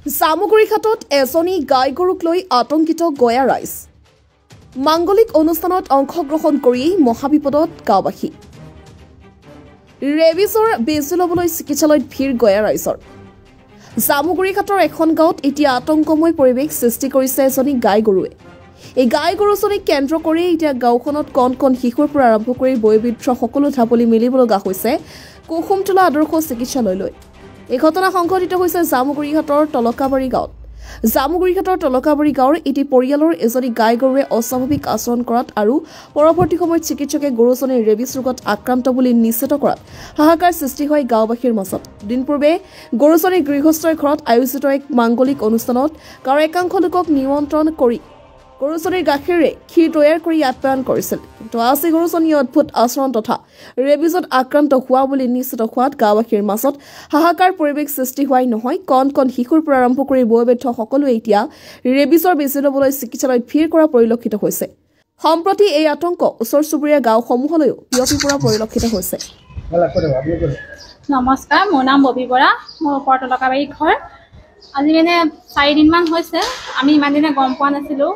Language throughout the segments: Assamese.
জামুগুৰিঘাটত এজনী গাই গৰুক লৈ আতংকিত গয়া ৰাইজ। মাংগলিক অনুষ্ঠানত অংশগ্ৰহণ কৰি মহাবিপদত গাঁওবাসী। ৰেবিজৰ বেজী ল'বলৈ চিকিৎসালয়ত ভিৰ গয়া ৰাইজৰ। জামুগুৰিঘাটৰ এখন গাঁৱত এতিয়া আতংকময় পৰিৱেশ সৃষ্টি কৰিছে এজনী গাই গৰুৱে। এই গাই গৰুজনীক কেন্দ্ৰ কৰি এতিয়া গাঁওখনত কণ কণ শিশুৰ পৰা আৰম্ভ কৰি বয়োবৃদ্ধ সকলো ঢাপলি মেলিব লগা হৈছে কুসুমটোলা আদৰ্শ চিকিৎসালয়লৈ। এই ঘটনা সংঘটিত হৈছে জামুগুৰিঘাটৰ তলকাবাৰী গাঁৱত। জামুগুৰিঘাটৰ তলকাবাৰী গাঁৱৰ এটি পৰিয়ালৰ এজনী গাই গৰুৱে অস্বাভাৱিক আচৰণ কৰাত আৰু পৰৱৰ্তী সময়ত চিকিৎসকে গৰুজনীৰ ৰেবিছ ৰোগত আক্ৰান্ত বুলি নিশ্চিত কৰাত হাহাকাৰ সৃষ্টি হয় গাঁওবাসীৰ মাজত। দিন পূৰ্বে গৰুজনীৰ গৃহস্থৰ ঘৰত আয়োজিত এক মাংগলিক অনুষ্ঠানত গাঁৱৰ একাংশ লোকক নিমন্ত্ৰণ কৰি গৰুজনীৰ গাখীৰেৰে ক্ষীৰ তৈয়াৰ কৰি আপ্যায়ন কৰিছিল। কিন্তু আজি গৰুজনীয়ে অদ্ভুত আচৰণ তথা ৰেবিজত আক্ৰান্ত হোৱা বুলি নিশ্চিত হোৱাত গাঁওবাসীৰ মাজত হাহাকাৰ পৰিৱেশ সৃষ্টি হোৱাই নহয়, কণ কণ শিশুৰ পৰা আৰম্ভ কৰি বয়োবৃদ্ধ সকলোৱে এতিয়া ৰেবিজৰ বেজী ল'বলৈ চিকিৎসালয়ত ভিৰ কৰা পৰিলক্ষিত হৈছে। সম্প্ৰতি এই আতংক ওচৰ চুবুৰীয়া গাঁওসমূহলৈও বিয়পি পৰা পৰিলক্ষিত হৈছে। নমস্কাৰ, মোৰ নাম ববী বৰা, মোৰ ওপৰ তলকাবাৰী ঘৰ। আজি মানে 4 দিনমান হৈছে, আমি ইমান দিনে গম পোৱা নাছিলোঁ।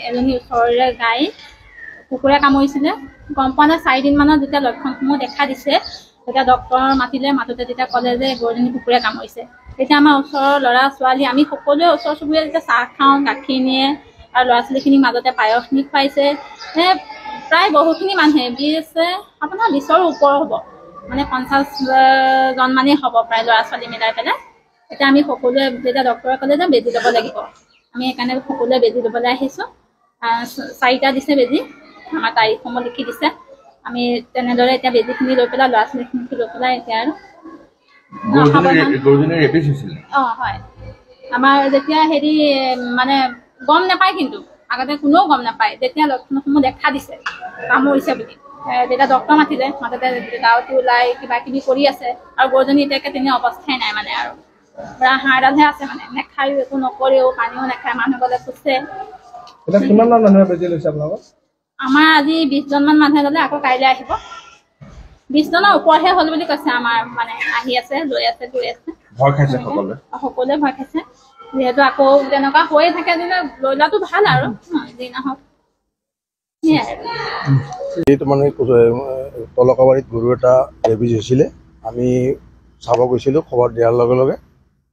এজনী ওচৰৰে গাই কুকুৰে কামুৰিছিলে, গম পোৱা নাই। 4 দিনমানত যেতিয়া লক্ষণসমূহ দেখা দিছে তেতিয়া ডক্টৰ মাতোতে তেতিয়া ক'লে যে গৰুজনী কুকুৰে কামুৰিছে। তেতিয়া আমাৰ ওচৰৰ ল'ৰা ছোৱালী আমি সকলোৱে ওচৰ চুবুৰীয়া যেতিয়া চাহ খাওঁ, গাখীৰ নিয়ে আৰু ল'ৰা ছোৱালীখিনিক মাজতে পায়সখিনি খুৱাইছে। প্ৰায় বহুখিনি মানুহে 20ৰ ওপৰ হ'ব, মানে 50জন মানেই হ'ব প্ৰায় ল'ৰা ছোৱালী মিলাই পেলাই। এতিয়া আমি সকলোৱে যেতিয়া ডক্টৰে ক'লে যে বেজী ল'ব লাগিব, আমি সেইকাৰণে সকলোৱে বেজী ল'বলৈ আহিছোঁ। 4টা দিছে বেজী, আমাৰ তাৰিখসমূহ লিখি দিছে। আমি তেনেদৰে এতিয়া বেজীখিনি লৈ পেলাই ল'ৰা ছোৱালীখিনিক লৈ পেলাই এতিয়া আৰু হয়। আমাৰ যেতিয়া মানে গম নাপায়, কিন্তু আগতে কোনেও গম নাপায়। যেতিয়া লক্ষণসমূহ দেখা দিছে কামুৰিছে বুলি, তেতিয়া ডক্টৰ মাতোতে গাঁৱতো ওলাই কিবা কিবি কৰি আছে। আৰু গৰুজনী এতিয়াকে তেনে অৱস্থাই নাই, মানে আৰু পুৰা হাড়ডালহে আছে, মানে নেখায়ো, একো নকৰেও, পানীও নাখায়, মানুহ গ'লে খুচে। আমাৰ আজি 20জনমান মানুহে ল'লে, আকৌ কাইলৈ আহিব। 20জনৰ ওপৰহে হ'ল বুলি কৈছে। আমাৰ মানে আহি আছে, লৈ আছে, গৈ আছে। সকলোৱে ভয় খাইছে, যিহেতু আকৌ তেনেকুৱা হৈয়ে থাকে। যেনে লৈ লোৱাটো ভাল আৰু যি নহওক। এইটো মানে তলকাবাৰীত গৰু এটা ৰেবিজ হৈছিলে। আমি চাব গৈছিলোঁ, খবৰ দিয়াৰ লগে লগে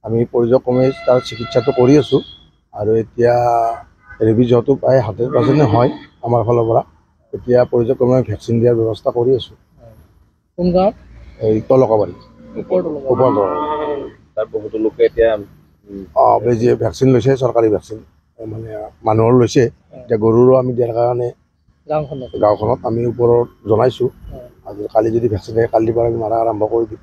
আমি পৰ্য্যায়ক্ৰমে তাৰ চিকিৎসাটো কৰি আছোঁ। আৰু এতিয়া ৰেবিজ হোৱাটো প্ৰায় 100% হয় আমাৰ ফালৰ পৰা। এতিয়া পৰ্য্যায়ক্ৰমে ভেকচিন দিয়াৰ ব্যৱস্থা কৰি আছোঁ। কোন গাঁৱত? এই তলকাবাৰী ওপৰ তাত বহুতো লোকে এতিয়া বেজী ভেকচিন লৈছে, চৰকাৰী ভেকচিন মানে মানুহৰ লৈছে। এতিয়া গৰুৰো আমি দিয়াৰ কাৰণে গাঁওখনত আমি ওপৰত জনাইছোঁ। আৰু কালি যদি ভেকচিন দিয়ে, কালিৰ পৰা আমি মাৰা আৰম্ভ কৰি দিম।